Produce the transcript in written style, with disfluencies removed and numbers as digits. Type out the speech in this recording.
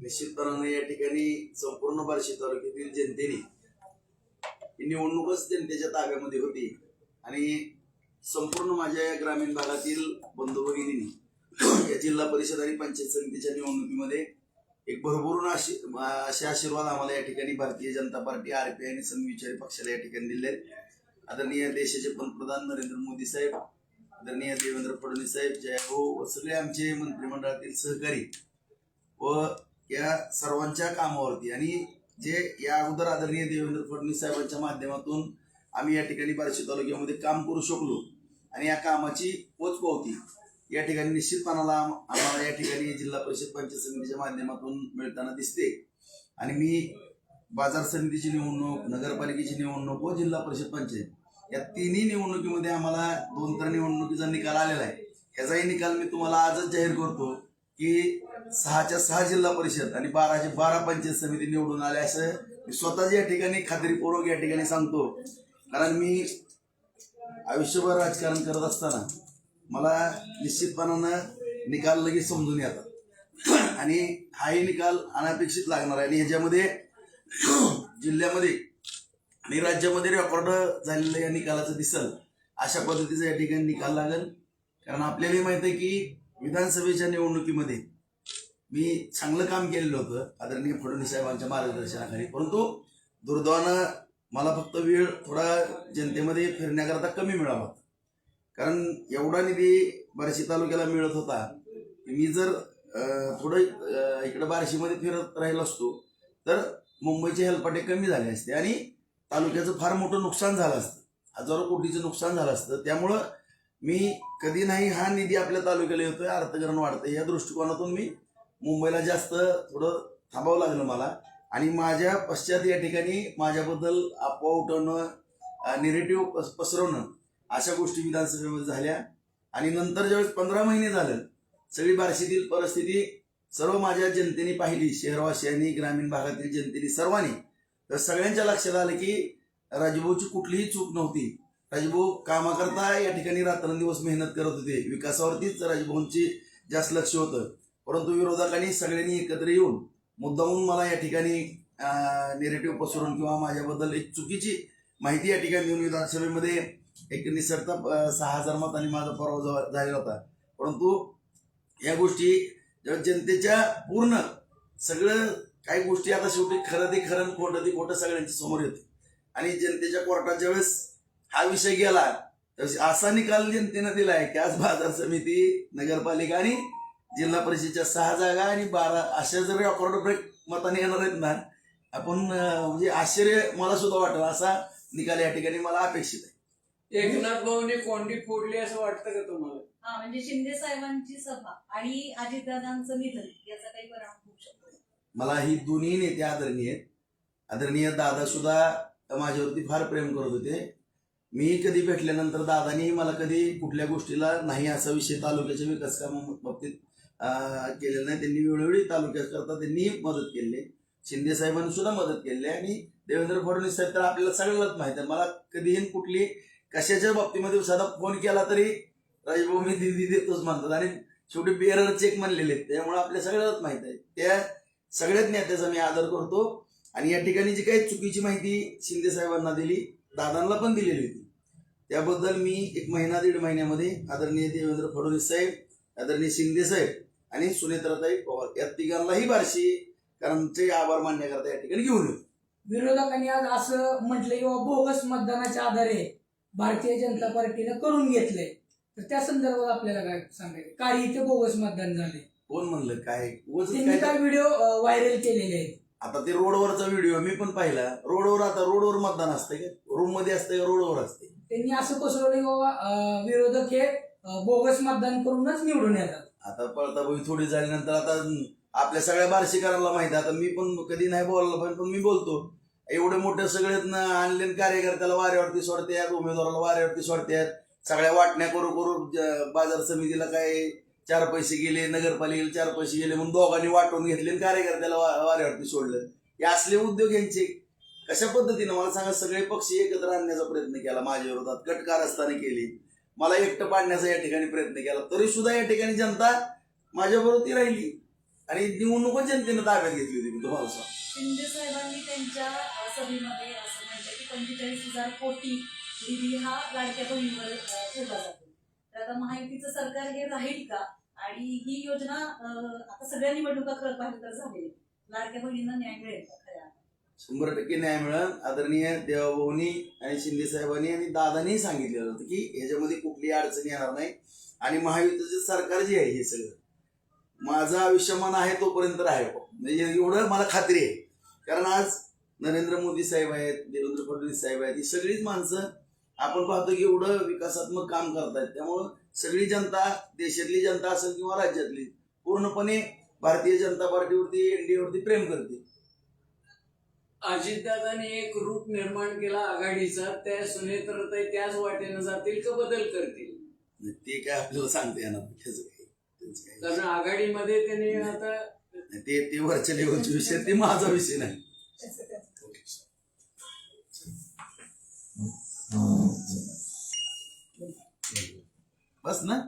निश्चितपणाने या ठिकाणी संपूर्ण बार्शी तालुक्यातील जनतेने ही निवडणूकच जनतेच्या ताब्यामध्ये होती आणि संपूर्ण माझ्या या ग्रामीण भागातील बंधू भगिनींनी या जिल्हा परिषद आणि पंचायत समितीच्या निवडणुकीमध्ये एक भरभरून असे आशीर्वाद आम्हाला या ठिकाणी भारतीय जनता पार्टी RPI आणि समविचारी पक्षाला या ठिकाणी दिले। आदरणीय देशाचे पंतप्रधान नरेंद्र मोदी साहेब, आदरणीय देवेंद्र फडणवीस साहेब, जय हो व सगळे आमचे मंत्रिमंडळातील सहकारी व या सर्वांच्या कामावरती आणि जे या अगोदर आदरणीय देवेंद्र फडणवीस साहेबांच्या माध्यमातून आम्ही या ठिकाणी बार्शी तालुक्यामध्ये काम करू शकलो आणि या कामाची पोचपावती या ठिकाणी निश्चितपणाला आम्हाला या ठिकाणी जिल्हा परिषद पंचायत समितीच्या माध्यमातून मिळताना दिसते। आणि मी बाजार समितीची निवडणूक, नगरपालिकेची निवडणूक व जिल्हा परिषद पंचायत या तिन्ही निवडणुकीमध्ये आम्हाला 2 तर निवडणुकीचा निकाल आलेला आहे। ह्याचाही निकाल मी तुम्हाला आजच जाहीर करतो की 6च्या 6 जिल्हा परिषद आणि 12च्या 12 पंचायत समिती निवडून आल्या असं मी स्वतःच या ठिकाणी खात्रीपूर्वक या ठिकाणी सांगतो। कारण मी आयुष्यभर राजकारण करत असताना मला निश्चितपणानं निकाल लगेच समजून येतात आणि हाही निकाल अनपेक्षित लागणार आहे आणि ह्याच्यामध्ये जिल्ह्यामध्ये आणि राज्यामध्ये रेकॉर्ड झालेलं या निकालाचं दिसल अशा पद्धतीचा या ठिकाणी निकाल लागेल। कारण आपल्यालाही माहिती आहे की विधानसभेच्या निवडणुकीमध्ये मी चांगलं काम केलेलं होतं आदरणीय फडणवीस साहेबांच्या मार्गदर्शनाखाली, परंतु दुर्दैवानं मला फक्त वेळ थोडा जनतेमध्ये फिरण्याकरता कमी मिळाला। कारण एवढा निधी बार्शी तालुक्याला मिळत होता की मी जर थोडं इकडे बार्शीमध्ये फिरत राहिलो असतो तर मुंबईचे हेलपाटे कमी झाले असते आणि तालुक्याचं फार मोठं नुकसान झालं असतं, हजारो कोटीचं नुकसान झालं असतं। त्यामुळं मी कधी नाही हा निधी आपल्या तालुक्याला येतोय, अर्थकारण वाढतं या दृष्टिकोनातून मी मुंबईला जास्त थोडं थांबावं लागलं मला आणि माझ्या पश्चात या ठिकाणी माझ्याबद्दल अफवा उठवणं, निगेटिव्ह पसरवणं अशा गोष्टी विधानसभेमध्ये झाल्या। आणि नंतर ज्यावेळेस 15 महिने झालं सगळी बार्शीतील परिस्थिती सर्व माझ्या जनतेने पाहिली, शहरवासियांनी, ग्रामीण भागातील जनतेने, सर्वांनी, तर सगळ्यांच्या लक्षात आलं की राजभाऊची कुठलीही चूक नव्हती। राजभाऊ कामाकरता या ठिकाणी रात्रंदिवस मेहनत करत होते, विकासावरतीच राजभाऊंची जास्त लक्ष होतं, परंतु विरोधकांनी सगळ्यांनी एकत्र येऊन मुद्दामून मला या ठिकाणी निगेटिव्ह पसरून किंवा माझ्याबद्दल एक चुकीची माहिती या ठिकाणी देऊन विधानसभेमध्ये एक निसरता 6000 मतांनी माझा पराभव झालेला होता। परंतु या गोष्टी जनतेच्या पूर्ण सगळं काही गोष्टी आता शेवटी खरं ते खरं, खोटं ते खोटं सगळ्यांच्या समोर येते आणि जनतेच्या कोर्टात ज्यावेळेस हा विषय गेला त्यावेळेस असा निकाल जनतेनं दिला आहे की आज बाजार समिती, नगरपालिका आणि जिल्हा परिषदेच्या 6 जागा आणि 12 अशा जर रेकॉर्ड ब्रेक मताने येणार आहेत ना, आपण म्हणजे आश्चर्य मला सुद्धा वाटलं असा निकाल या ठिकाणी मला अपेक्षित आहे। एकनाथ भाऊने कोंडी फोडली असं वाटतं का तुम्हाला? म्हणजे शिंदे साहेबांची सभा आणि अजितदादांचं निधन याचा काही परिणाम होऊ शकतो? मला ही दोन्ही नेते आदरणीय दादा सुद्धा माझ्यावरती फार प्रेम करत होते। मी कधी भेटल्यानंतर दादानी मला कधी कुठल्या गोष्टीला नाही असा विषय तालुक्याच्या विकास काम बाबतीत केलेला नाही। त्यांनी वेळोवेळी तालुक्याकरता त्यांनी मदत केली, शिंदे साहेबांनी सुद्धा मदत केली आणि देवेंद्र फडणवीस साहेब तर आपल्याला सगळ्यांनाच माहिती आहे। मला कधीही कुठली कशाच्या बाबतीमध्ये साधा फोन केला तरी राजभाऊ मी दिदी देतोच म्हणतात आणि शेवटी बेअरर चेक म्हणलेले आहेत, त्यामुळे आपल्या सगळ्यांनाच माहिती आहे। त्या सगळ्याच नेत्याचा मी आदर करतो आणि या ठिकाणी जी काही चुकीची माहिती शिंदे साहेबांना दिली, दादांना पण दिलेली होती, त्याबद्दल मी 1 महिना 1.5 महिन्यामध्ये आदरणीय देवेंद्र फडणवीस साहेब, आदरणीय शिंदे साहेब आणि सुनेत्राताई पवार या तिघांनाही बार्शीकरांचे आभार मानण्याकरता या ठिकाणी घेऊन येतो। विरोधकांनी आज असं म्हटलं की बोगस मतदानाच्या आधारे भारतीय जनता पार्टीनं करून घेतलंय, तर त्या संदर्भात आपल्याला काय सांगायचं? काय इथे बोगस मतदान झाले? कोण म्हणलं? काय काय व्हिडिओ व्हायरल केलेले आहेत? आता ते रोडवरचा व्हिडिओ मी पण पाहिला। रोडवर आता रोडवर मतदान असते का? रूम मध्ये असते का रोडवर असते? त्यांनी असं पसरवलं की बाबा विरोधक हे बोगस मतदान करूनच निवडून येतात। आता पळताबोळी थोडी झाल्यानंतर आता आपल्या सगळ्या बार्शीकरांना माहिती आहे। आता मी पण कधी नाही बोललो पण मी बोलतो, एवढे मोठे सगळेच आणले कार्यकर्त्याला वाऱ्यावरती सोडतात, उमेदवाराला वाऱ्यावरती सोडतात, सगळ्या वाटण्या करू करू बाजार समितीला काय 4 पैसे गेले, नगरपालिकेला 4 पैसे गेले म्हणून दोघांनी वाटून घेतले, कार्यकर्त्याला वाऱ्यावरती सोडलं। हे असले उद्योग यांचे कशा पद्धतीनं मला सांगा, सगळे पक्ष एकत्र आणण्याचा प्रयत्न केला, माझ्या विरोधात कट कारस्थाने केली, मला एकटं पाडण्याचा या ठिकाणी प्रयत्न केला, तरी सुद्धा या ठिकाणी जनता माझ्याबरोबर ती राहिली आणि निवडणूकच जनतेनं ताब्यात घेतली होती. मी तुम्हाला सांग, शिंदे साहेबांनी त्यांच्या सभेमध्ये असं म्हटलं की 45,000 कोटी निधी हा लाडक्या बहिणीवर ठेवला जातो. तर आता महायुतीचं सरकार हे राहील का? आणि ही योजना आता सगळ्या निवडणुका करत पाहिजे तर झाले, लाडक्या बहिणींना न्याय मिळेल का खऱ्या? 100% न्याय मिळेल. आदरणीय देवाभाऊनी आणि शिंदे साहेबांनी आणि दादांनी सांगितलेलं होतं की ह्याच्यामध्ये कुठलीही अडचण येणार नाही आणि महायुतीचं सरकार जे आहे हे सगळं माझं आयुष्यमान आहे तोपर्यंत राहील, म्हणजे एवढं मला खात्री आहे. कारण आज नरेंद्र मोदी साहेब आहेत, देवेंद्र फडणवीस साहेब आहेत, ही सगळीच माणसं आपण पाहतो की एवढं विकासात्मक काम करतायत. त्यामुळं सगळी जनता, देशातली जनता असेल किंवा राज्यातली, पूर्णपणे भारतीय जनता पार्टीवरती, एनडीएवरती प्रेम करते. अजितदादांनी एक रूप निर्माण केला आघाडीचा, त्या सुनेत्रताई त्याच वाटेनं जातील का बदल करतील? ते काय आपल्याला सांगता येणार नाही त्याचं काही. कारण आघाडीमध्ये त्यांनी आता ते वरच्या लेवलचे विषय, ते माझा विषय नाही. बस ना.